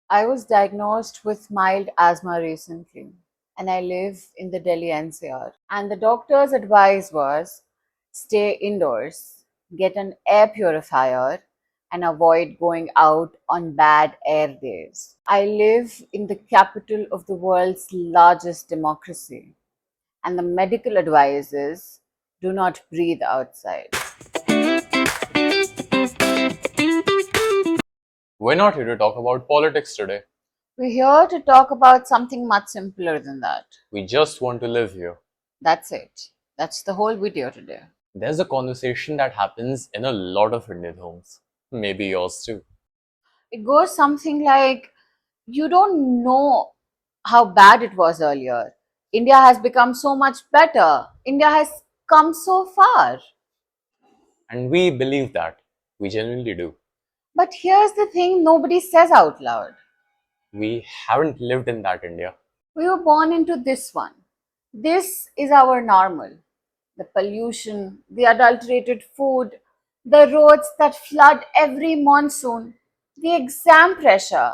I was diagnosed with mild asthma recently, and I live in the Delhi NCR. And the doctor's advice was stay indoors, get an air purifier, and avoid going out on bad air days. I live in the capital of the world's largest democracy, and the medical advice is do not breathe outside. We're not here to talk about politics today. We're here to talk about something much simpler than that. We just want to live here. That's it. That's the whole video today. There's a conversation that happens in a lot of Indian homes. Maybe yours too. It goes something like you don't know how bad it was earlier. India has become so much better. India has come so far. And we believe that. We genuinely do. But here's the thing nobody says out loud. We haven't lived in that India. We were born into this one. This is our normal. The pollution, the adulterated food, the roads that flood every monsoon, the exam pressure,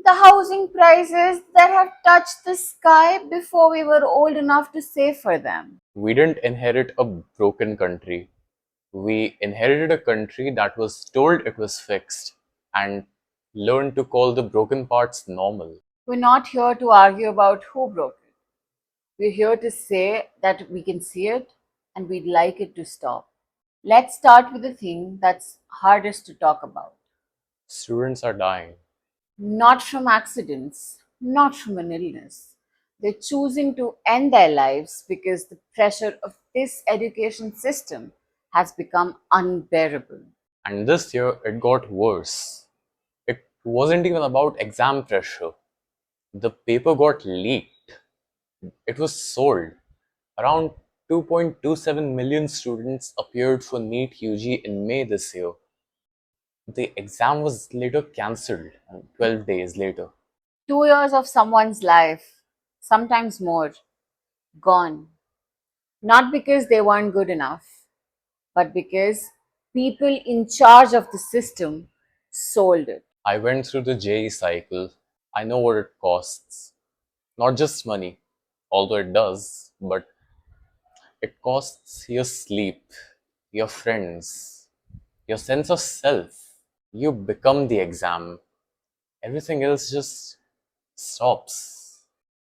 the housing prices that have touched the sky before we were old enough to save for them. We didn't inherit a broken country. We inherited a country that was told it was fixed and learned to call the broken parts normal. We're not here to argue about who broke it. We're here to say that we can see it and we'd like it to stop. Let's start with the thing that's hardest to talk about. Students are dying. Not from accidents, not from an illness. They're choosing to end their lives because the pressure of this education system has become unbearable. And this year it got worse. It wasn't even about exam pressure. The paper got leaked. It was sold. Around 2.27 million students appeared for NEET UG in May this year. The exam was later cancelled 12 days later. 2 years of someone's life, sometimes more, gone. Not because they weren't good enough, but because people in charge of the system sold it. I went through the JE cycle. I know what it costs. Not just money, although it does, but it costs your sleep, your friends, your sense of self. You become the exam. Everything else just stops.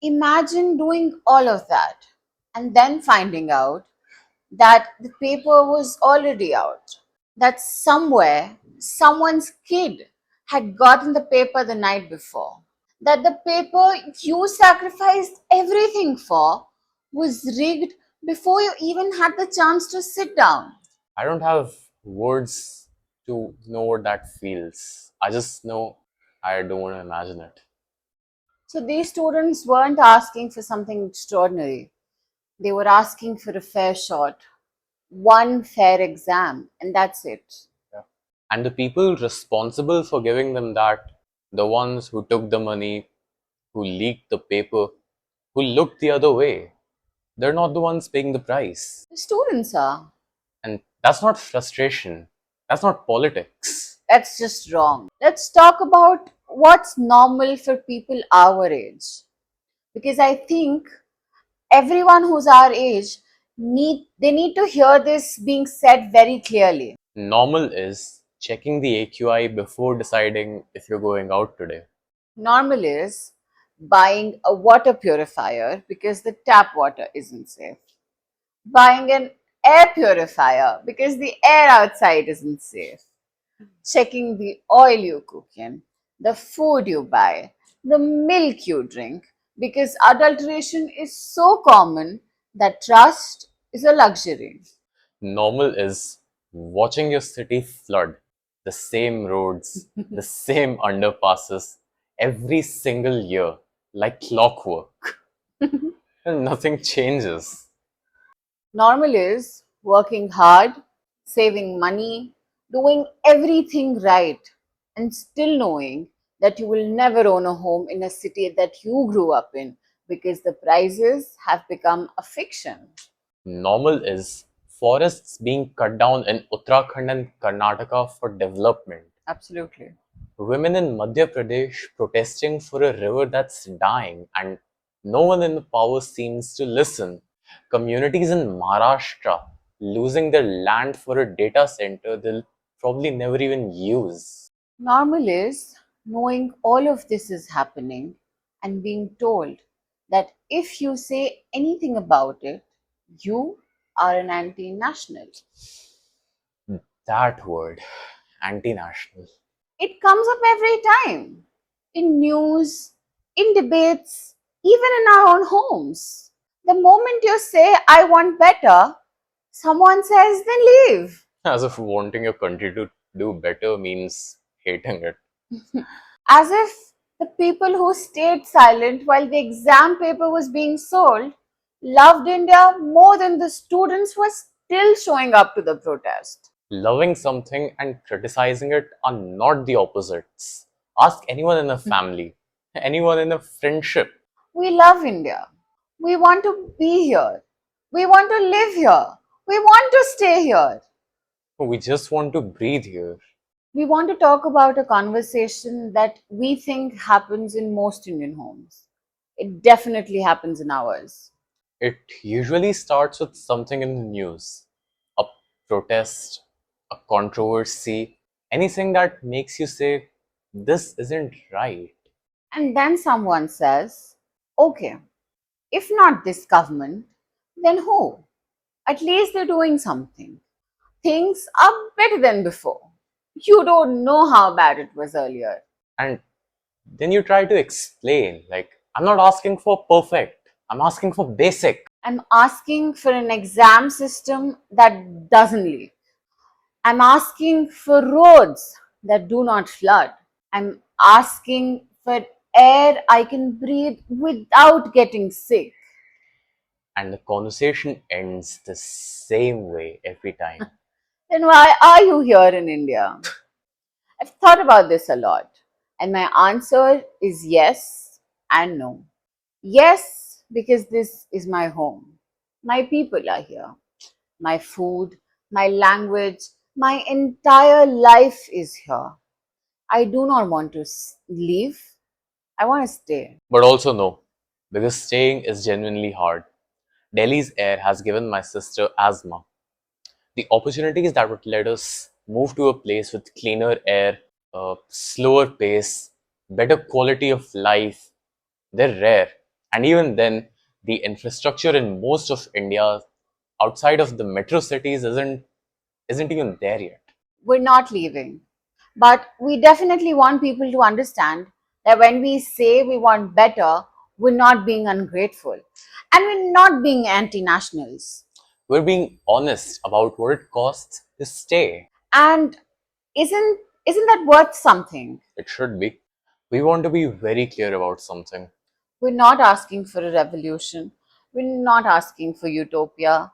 Imagine doing all of that and then finding out that the paper was already out, that somewhere someone's kid had gotten the paper the night before, that the paper you sacrificed everything for was rigged before you even had the chance to sit down. I don't have words to know what that feels. I just know I don't want to imagine it. So these students weren't asking for something extraordinary. They were asking for a fair shot, one fair exam, and that's it. Yeah. And the people responsible for giving them that, the ones who took the money, who leaked the paper, who looked the other way, they're not the ones paying the price. The students are. And that's not frustration. That's not politics. That's just wrong. Let's talk about what's normal for people our age. Because I think everyone who's our age need to hear this being said very clearly. Normal is checking the AQI before deciding if you're going out today. Normal is buying a water purifier because the tap water isn't safe. Buying an air purifier because the air outside isn't safe. Checking the oil you cook in, the food you buy, the milk you drink, because adulteration is so common that trust is a luxury. Normal is watching your city flood, the same roads, the same underpasses, every single year, like clockwork. And nothing changes. Normal is working hard, saving money, doing everything right, and still knowing that you will never own a home in a city that you grew up in because the prices have become a fiction. Normal is forests being cut down in Uttarakhand and Karnataka for development. Absolutely. Women in Madhya Pradesh protesting for a river that's dying, and no one in the power seems to listen. Communities in Maharashtra losing their land for a data center they'll probably never even use. Normal is knowing all of this is happening and being told that if you say anything about it, you are an anti national. That word, anti national. It comes up every time in news, in debates, even in our own homes. The moment you say, I want better, someone says, then leave. As if wanting your country to do better means hating it. As if the people who stayed silent while the exam paper was being sold loved India more than the students who were still showing up to the protest. Loving something and criticizing it are not the opposites. Ask anyone in a family, anyone in a friendship. We love India. We want to be here. We want to live here. We want to stay here. We just want to breathe here. We want to talk about a conversation that we think happens in most Indian homes. It definitely happens in ours. It usually starts with something in the news, a protest, a controversy, anything that makes you say, this isn't right. And then someone says, okay, if not this government, then who? At least they're doing something. Things are better than before. You don't know how bad it was earlier. And then you try to explain, like, I'm not asking for perfect, I'm asking for basic. I'm asking for an exam system that doesn't leak. I'm asking for roads that do not flood. I'm asking for air I can breathe without getting sick. And the conversation ends the same way every time. Then why are you here in India? I've thought about this a lot, and my answer is yes and no. Yes, because this is my home. My people are here. My food, my language, my entire life is here. I do not want to leave. I want to stay. But also, no, because staying is genuinely hard. Delhi's air has given my sister asthma. The opportunities that would let us move to a place with cleaner air, a slower pace, better quality of life, they're rare. And even then, the infrastructure in most of India outside of the metro cities isn't even there yet. We're not leaving. But we definitely want people to understand that when we say we want better, we're not being ungrateful and we're not being anti nationals. We're being honest about what it costs to stay. And isn't that worth something? It should be. We want to be very clear about something. We're not asking for a revolution. We're not asking for utopia.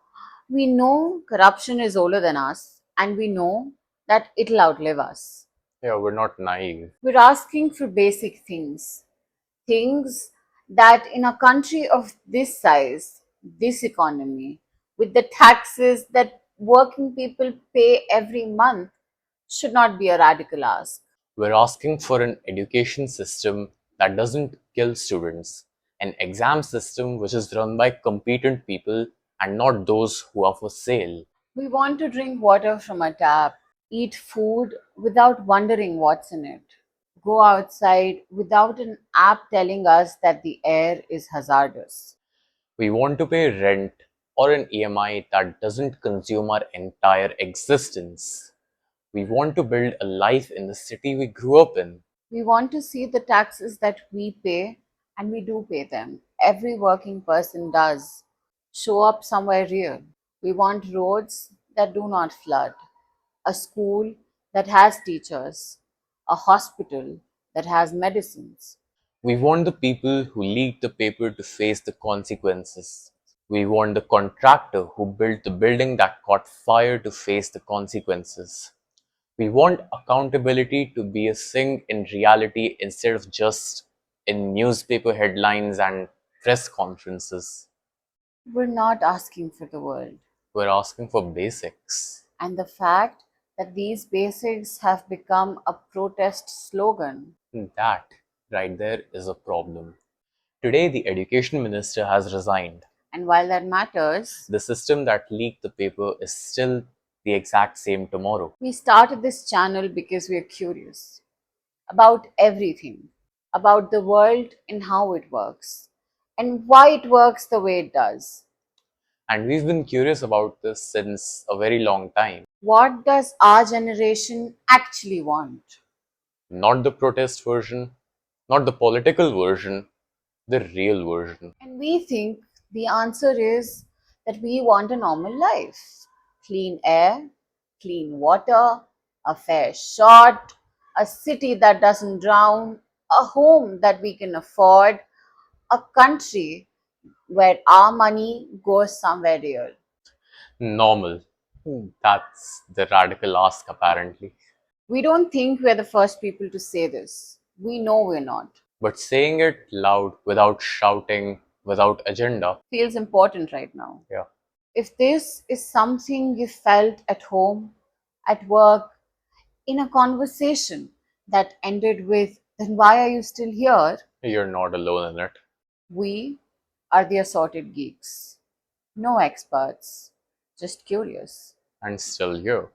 We know corruption is older than us, and we know that it'll outlive us. Yeah, we're not naive. We're asking for basic things, things that in a country of this size, this economy, with the taxes that working people pay every month, should not be a radical ask. We're asking for an education system that doesn't kill students, an exam system which is run by competent people and not those who are for sale. We want to drink water from a tap, eat food without wondering what's in it, go outside without an app telling us that the air is hazardous. We want to pay rent or an EMI that doesn't consume our entire existence. We want to build a life in the city we grew up in. We want to see the taxes that we pay, and we do pay them. Every working person does. Show up somewhere real. We want roads that do not flood, a school that has teachers, a hospital that has medicines. We want the people who leaked the paper to face the consequences. We want the contractor who built the building that caught fire to face the consequences. We want accountability to be a thing in reality instead of just in newspaper headlines and press conferences. We're not asking for the world. We're asking for basics. And the fact that these basics have become a protest slogan. That right there is a problem. Today, the education minister has resigned. And while that matters, The system that leaked the paper is still the exact same tomorrow. we started this channel because we are curious about everything, about the world and how it works, and why it works the way it does. And we've been curious about this since a very long time. What does our generation actually want? Not the protest version, not the political version, the real version. And we think the answer is that we want a normal life, clean air, clean water, a fair shot, a city that doesn't drown, a home that we can afford, a country where our money goes somewhere real. Normal. That's the radical ask, apparently. We don't think we're the first people to say this. We know we're not. But saying it loud, without shouting, without agenda, Feels important right now. yeah, If this is something you felt at home, at work, in a conversation that ended with, then why are you still here? you're not alone in it. We are the Assorted Geeks. No experts, just curious. And still here.